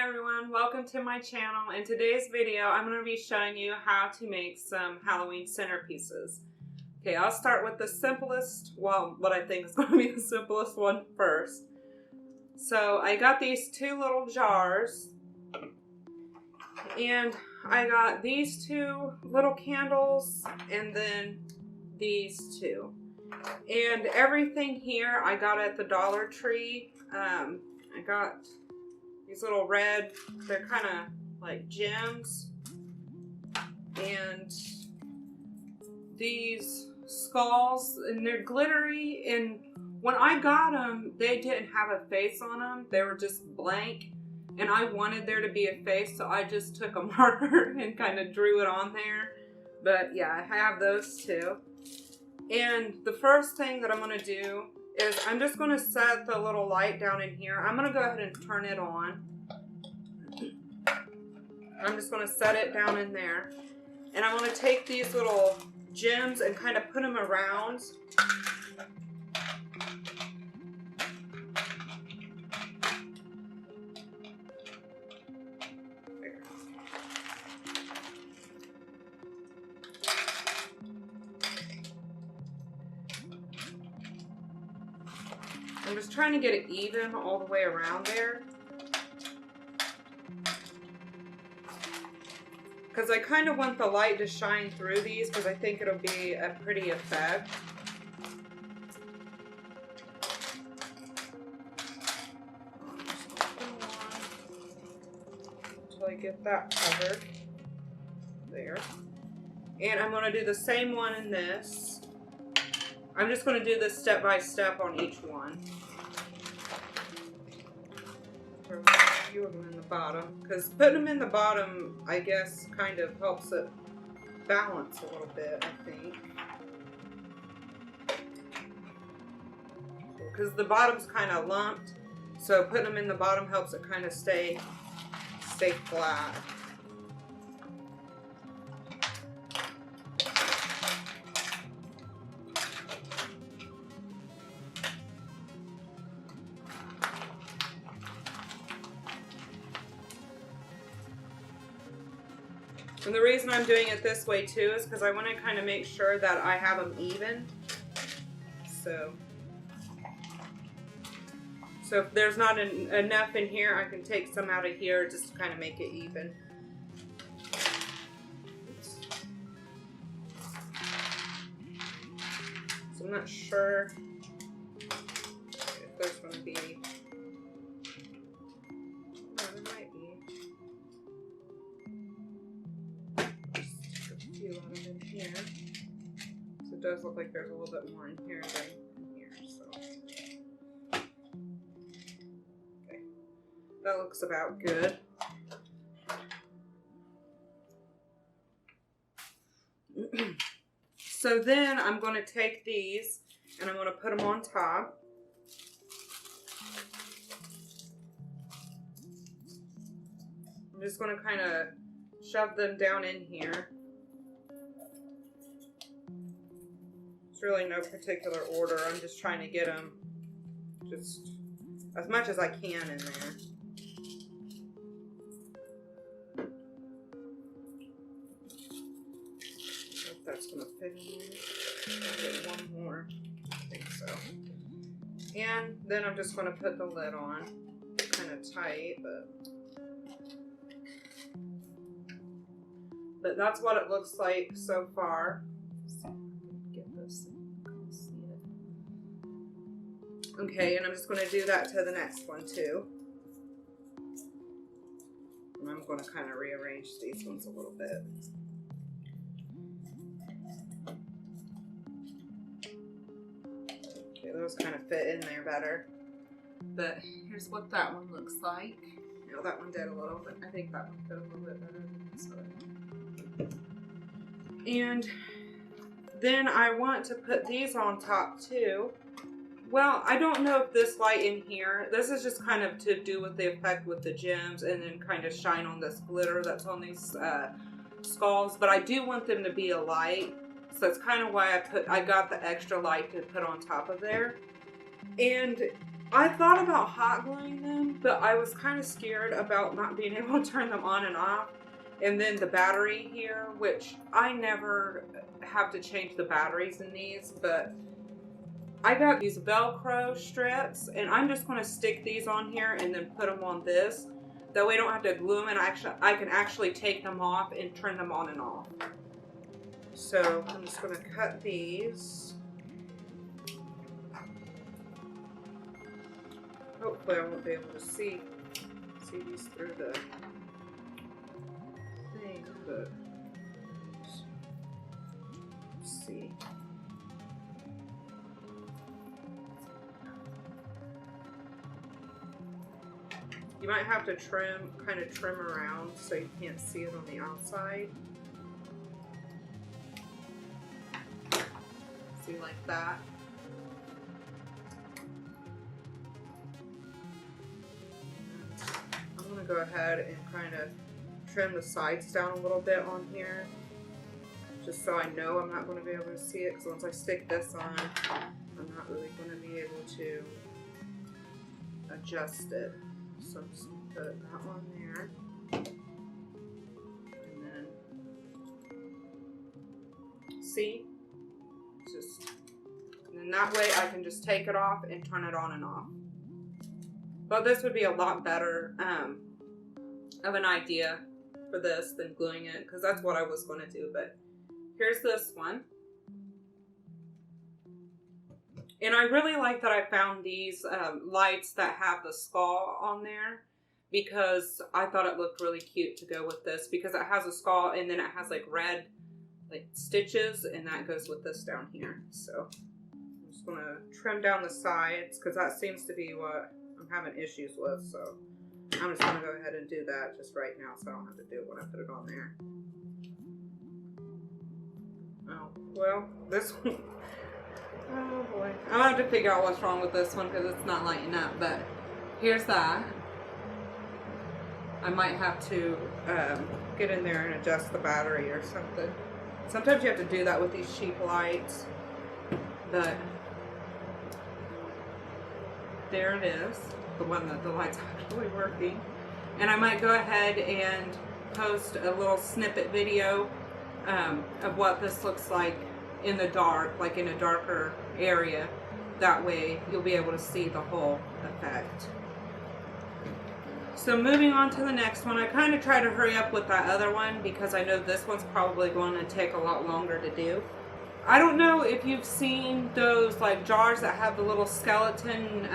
Hi everyone, welcome to my channel. In today's video, I'm going to be showing you how to make some Halloween centerpieces. Okay, I'll start with the simplest, well, what I think is going to be the simplest one first. So I got these two little jars, and I got these two little candles, and then these two. And everything here I got at the Dollar Tree. I got these little red, they're kind of like gems, and these skulls, and they're glittery, and when I got them, they didn't have a face on them, they were just blank, and I wanted there to be a face, so I just took a marker and kind of drew it on there. But yeah, I have those two. And the first thing that I'm going to do is I'm just going to set the little light down in here. I'm going to go ahead and turn it on. I'm just going to set it down in there. And I'm going to take these little gems and kind of put them around. I'm just trying to get it even all the way around there, because I kind of want the light to shine through these, because I think it'll be a pretty effect. Until I get that covered. There. And I'm going to do the same one in this. I'm just going to do this step by step on each one. There's a few of them in the bottom, because putting them in the bottom, I guess, kind of helps it balance a little bit, I think. Because the bottom's kind of lumped, so putting them in the bottom helps it kind of stay flat. And the reason I'm doing it this way too is because I want to kind of make sure that I have them even. So if there's not enough in here, I can take some out of here just to kind of make it even. So I'm not sure if there's going to be. It does look like there's a little bit more in here than in here, so. Okay. That looks about good. So then I'm going to take these and I'm going to put them on top. I'm just going to kind of shove them down in here. It's really no particular order. I'm just trying to get them just as much as I can in there. If that's going to fit in there. I'll get one more. I think so. And then I'm just going to put the lid on. Kind of tight, but that's what it looks like so far. Okay, and I'm just going to do that to the next one too. And I'm going to kind of rearrange these ones a little bit. Okay, those kind of fit in there better. But here's what that one looks like. You know, that one did a little bit. I think that one fit a little bit better than this one. And then I want to put these on top too. Well, I don't know if this light in here, this is just kind of to do with the effect with the gems and then kind of shine on this glitter that's on these skulls, but I do want them to be a light, so that's kind of why I got the extra light to put on top of there. And I thought about hot gluing them, but I was kind of scared about not being able to turn them on and off. And then the battery here, which I never have to change the batteries in these, but I got these Velcro strips, and I'm just going to stick these on here and then put them on this. That way I don't have to glue them, and I can actually take them off and turn them on and off. So I'm just going to cut these. Hopefully I won't be able to see these through the thing, but let's see. You might have to kind of trim around so you can't see it on the outside. See, like that. I'm gonna go ahead and kind of trim the sides down a little bit on here, just so I know I'm not going to be able to see it, because once I stick this on, I'm not really going to be able to adjust it. So I'm just going to put that one there, and then see, and then that way I can just take it off and turn it on and off. But this would be a lot better of an idea for this than gluing it, because that's what I was going to do. But here's this one. And I really like that I found these lights that have the skull on there, because I thought it looked really cute to go with this, because it has a skull and then it has like red stitches, and that goes with this down here. So I'm just going to trim down the sides, because that seems to be what I'm having issues with. So I'm just going to go ahead and do that just right now, so I don't have to do it when I put it on there. Oh, well, this one, oh boy. I'll have to figure out what's wrong with this one, because it's not lighting up, but here's that. I might have to get in there and adjust the battery or something. Sometimes you have to do that with these cheap lights, but there it is, the one that the light's actually working. And I might go ahead and post a little snippet video of what this looks like in the dark, like in a darker area. That way you'll be able to see the whole effect. So moving on to the next one, I kind of try to hurry up with that other one, because I know this one's probably going to take a lot longer to do. I don't know if you've seen those like jars that have the little skeleton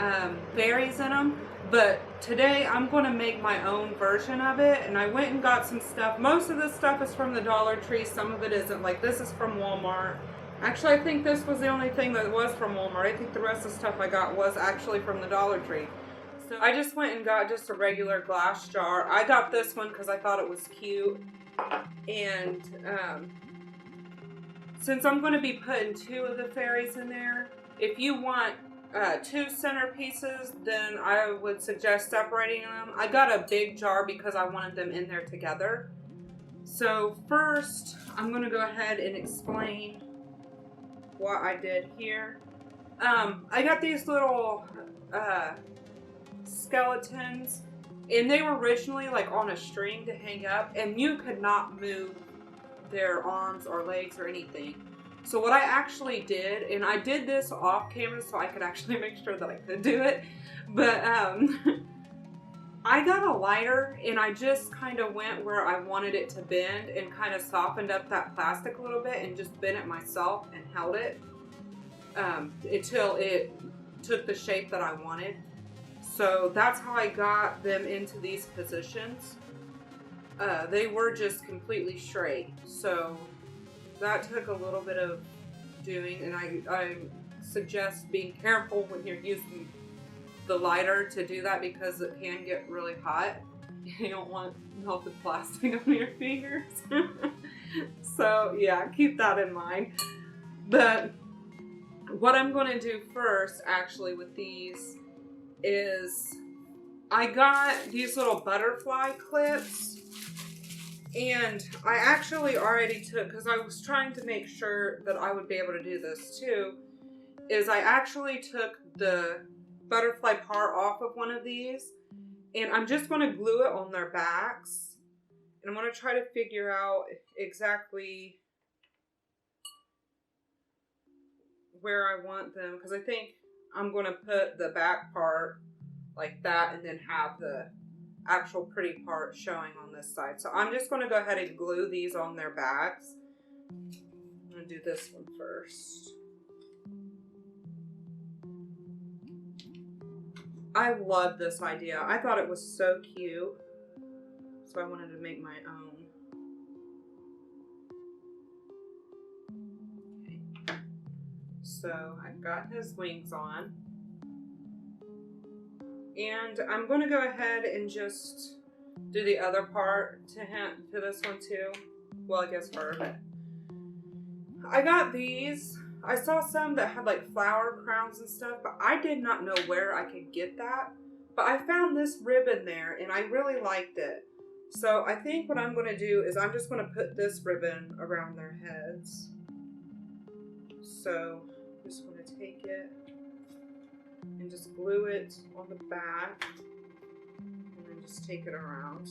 fairies in them, but today I'm going to make my own version of it. And I went and got some stuff. Most of this stuff is from the Dollar Tree, some of it isn't. Like this is from Walmart. Actually, I think this was the only thing that was from Walmart. I think the rest of the stuff I got was actually from the Dollar Tree. So I just went and got just a regular glass jar. I got this one because I thought it was cute. And since I'm going to be putting 2 of the fairies in there, if you want 2 centerpieces, then I would suggest separating them. I got a big jar because I wanted them in there together. So first, I'm going to go ahead and explain what I did here. I got these little skeletons, and they were originally like on a string to hang up, and you could not move their arms or legs or anything. So what I actually did, and I did this off camera so I could actually make sure that I could do it, but I got a lighter and I just kind of went where I wanted it to bend and kind of softened up that plastic a little bit and just bent it myself and held it until it took the shape that I wanted. So that's how I got them into these positions. They were just completely straight, so that took a little bit of doing, and I suggest being careful when you're using the lighter to do that, because it can get really hot. You don't want melted plastic on your fingers. So yeah, keep that in mind. But what I'm going to do first, actually, with these is I got these little butterfly clips. And I actually already took, because I was trying to make sure that I would be able to do this too, is I actually took the butterfly part off of one of these, and I'm just going to glue it on their backs, and I'm going to try to figure out exactly where I want them, because I think I'm going to put the back part like that and then have the actual pretty part showing on this side. So I'm just going to go ahead and glue these on their backs. I'm going to do this one first. I love this idea. I thought it was so cute, so I wanted to make my own. Okay. So I've got his wings on. And I'm going to go ahead and just do the other part to this one too. Well, I guess her, but I got these. I saw some that had like flower crowns and stuff, but I did not know where I could get that. But I found this ribbon there and I really liked it. So I think what I'm going to do is I'm just going to put this ribbon around their heads. So I'm just going to take it and just glue it on the back and then just take it around.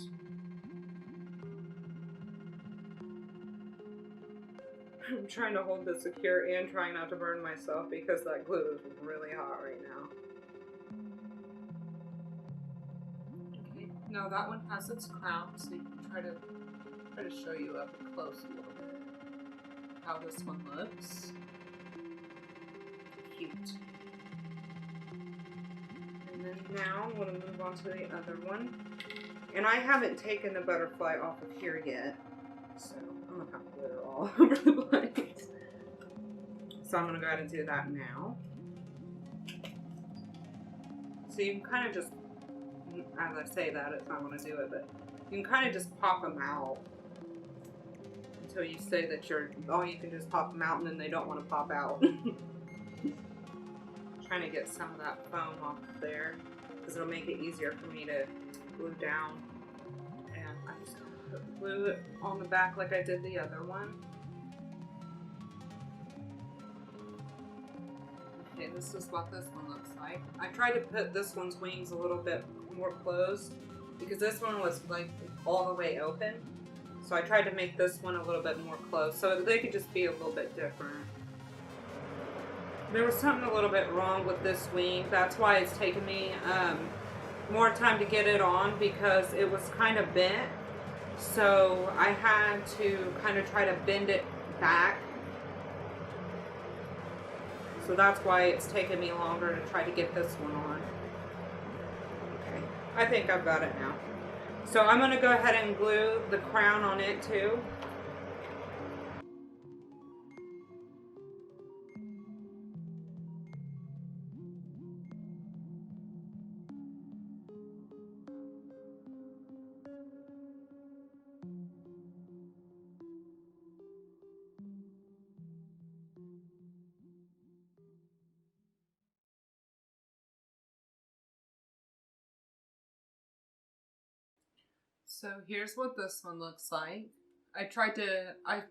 I'm trying to hold this secure and trying not to burn myself because that glue is really hot right now. Okay, now that one has its crown, so you can try to show you up close a little bit how this one looks. Cute. And then now I'm going to move on to the other one. And I haven't taken the butterfly off of here yet, so I'm going to have glitter all over the place. So I'm going to go ahead and do that now. So you can kind of just, as I say that, it's not going to do it, but you can kind of just pop them out until you say that you can just pop them out and then they don't want to pop out. Trying to get some of that foam off of there because it'll make it easier for me to glue down. And I'm just going to glue it on the back like I did the other one. Okay, this is what this one looks like. I tried to put this one's wings a little bit more closed because this one was like all the way open. So I tried to make this one a little bit more closed so they could just be a little bit different. There was something a little bit wrong with this wing. That's why it's taken me more time to get it on because it was kind of bent. So I had to kind of try to bend it back. So that's why it's taken me longer to try to get this one on. Okay, I think I've got it now. So I'm going to go ahead and glue the crown on it too. So here's what this one looks like. I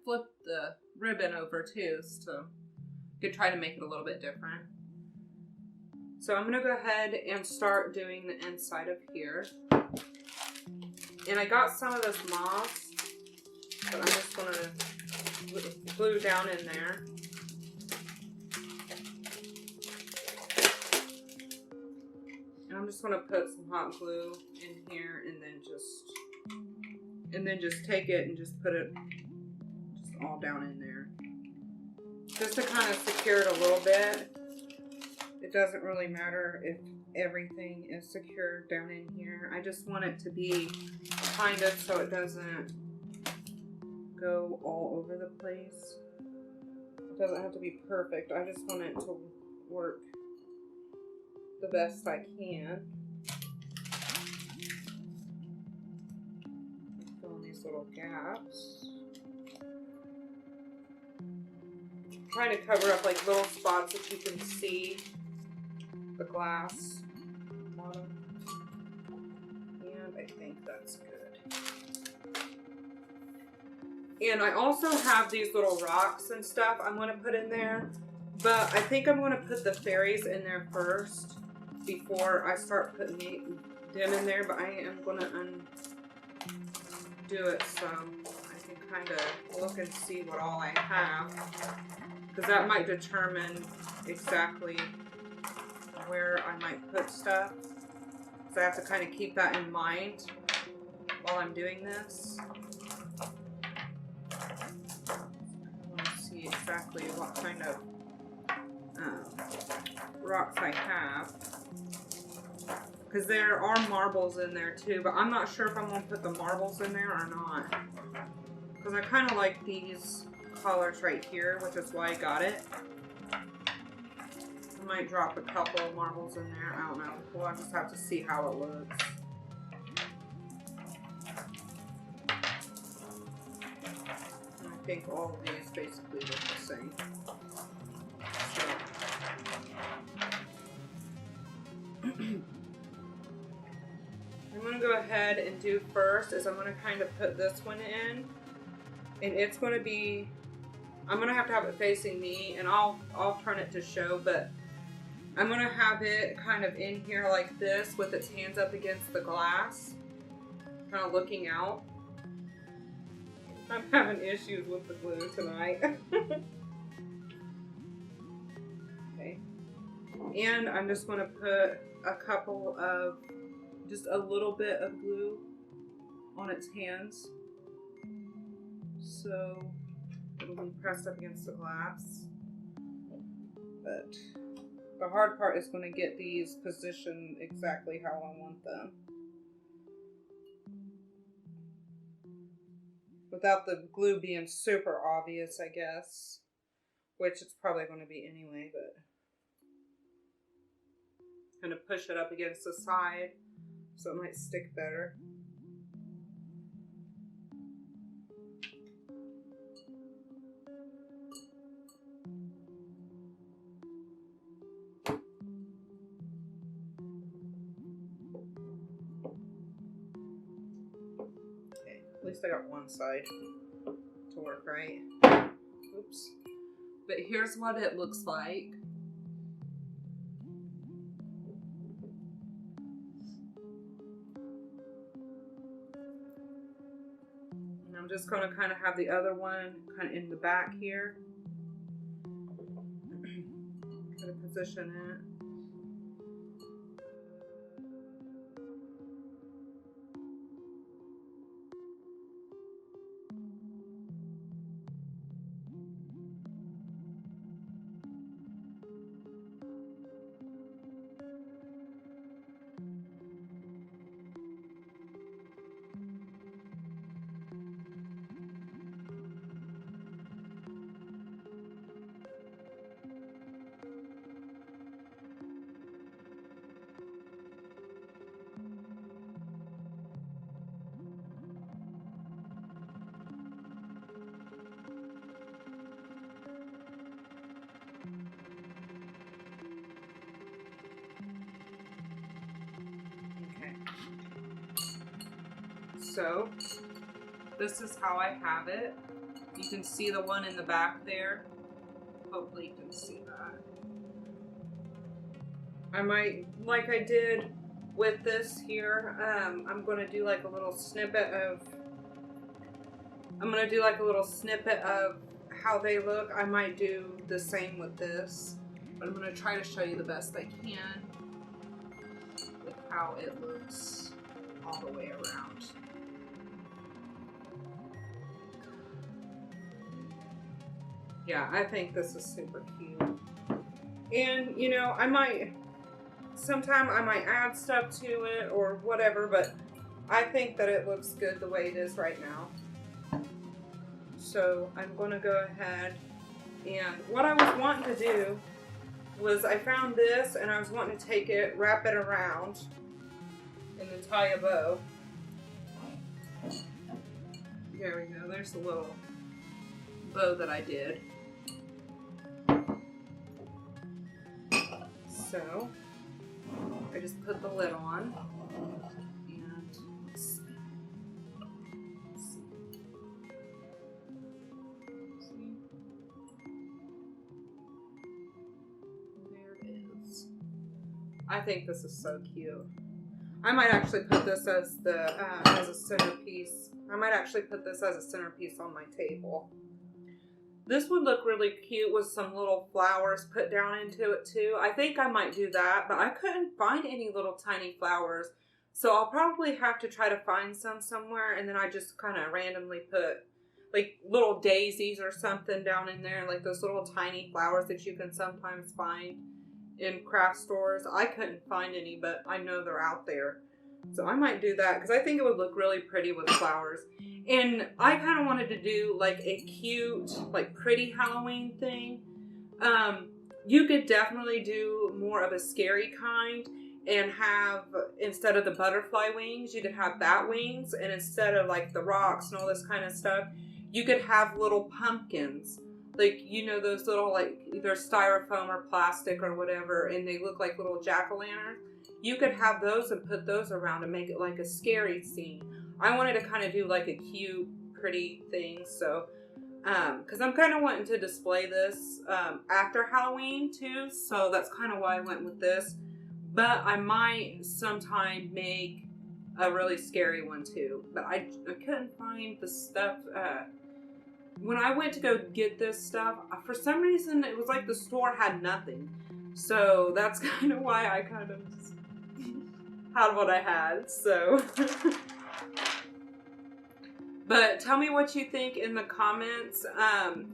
flipped the ribbon over too, so you could try to make it a little bit different. So I'm gonna go ahead and start doing the inside of here. And I got some of this moss, but I'm just gonna glue down in there. And I'm just gonna put some hot glue in here and then just take it and just put it just all down in there. Just to kind of secure it a little bit. It doesn't really matter if everything is secured down in here. I just want it to be kind of so it doesn't go all over the place. It doesn't have to be perfect. I just want it to work the best I can. Fill in these little gaps. Trying to cover up like little spots that you can see the glass bottom. And I think that's good. And I also have these little rocks and stuff I'm going to put in there. But I think I'm going to put the fairies in there first. before I start putting them in there, but I am going to undo it so I can kind of look and see what all I have, because that might determine exactly where I might put stuff. So I have to kind of keep that in mind while I'm doing this. I want to see exactly what kind of rocks I have, because there are marbles in there too, but I'm not sure if I'm going to put the marbles in there or not, because I kind of like these colors right here, which is why I got it. I might drop a couple of marbles in there. I don't know. We'll just have to see how it looks. And I think all of these basically look the same. So. I'm going to go ahead and do first is I'm going to kind of put this one in, and it's going to be, I'm going to have it facing me, and I'll turn it to show, but I'm going to have it kind of in here like this with its hands up against the glass, kind of looking out. I'm having issues with the glue tonight. Okay. And I'm just going to put a couple of, just a little bit of glue on its hands, so it'll be pressed up against the glass. But the hard part is going to get these positioned exactly how I want them, without the glue being super obvious, I guess, which it's probably going to be anyway, but kind of push it up against the side so it might stick better. Okay, at least I got one side to work right. Oops. But here's what it looks like. And I'm just going to kind of have the other one kind of in the back here. Kind of position it. So this is how I have it. You can see the one in the back there. Hopefully you can see that. I might, like I did with this here, I'm going to do like a little snippet of, how they look. I might do the same with this, but I'm going to try to show you the best I can with how it looks all the way around. Yeah, I think this is super cute. And, you know, sometime I might add stuff to it or whatever, but I think that it looks good the way it is right now. So I'm going to go ahead, and what I was wanting to do was I found this and I was wanting to take it, wrap it around, and then tie a bow. There we go. There's the little bow that I did. So I just put the lid on, and let's see. There it is. I think this is so cute. I might actually put this as the as a centerpiece. I might actually put this as a centerpiece on my table. This would look really cute with some little flowers put down into it too. I think I might do that, but I couldn't find any little tiny flowers. So I'll probably have to try to find some somewhere, and then I just kind of randomly put like little daisies or something down in there, like those little tiny flowers that you can sometimes find in craft stores. I couldn't find any, but I know they're out there. So I might do that because I think it would look really pretty with flowers. And I kind of wanted to do like a cute, like pretty Halloween thing. You could definitely do more of a scary kind and have, instead of the butterfly wings, you could have bat wings. And instead of like the rocks and all this kind of stuff, you could have little pumpkins. Like, you know, those little, like, either styrofoam or plastic or whatever, and they look like little jack-o'-lanterns. You could have those and put those around and make it like a scary scene. I wanted to kind of do like a cute, pretty thing, so, because I'm kind of wanting to display this after Halloween too, so that's kind of why I went with this. But I might sometime make a really scary one too, but I couldn't find the stuff. When I went to go get this stuff, for some reason it was like the store had nothing. So that's kind of why I kind of just had what I had, so. But tell me what you think in the comments,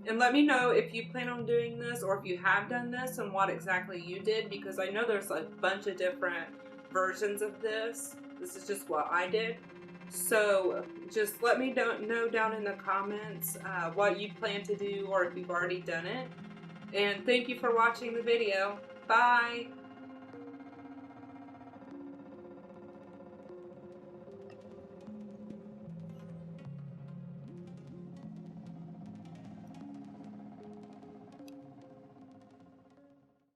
and let me know if you plan on doing this or if you have done this and what exactly you did, because I know there's a bunch of different versions of this. This is just what I did. So just let me know down in the comments what you plan to do or if you've already done it. And thank you for watching the video. Bye!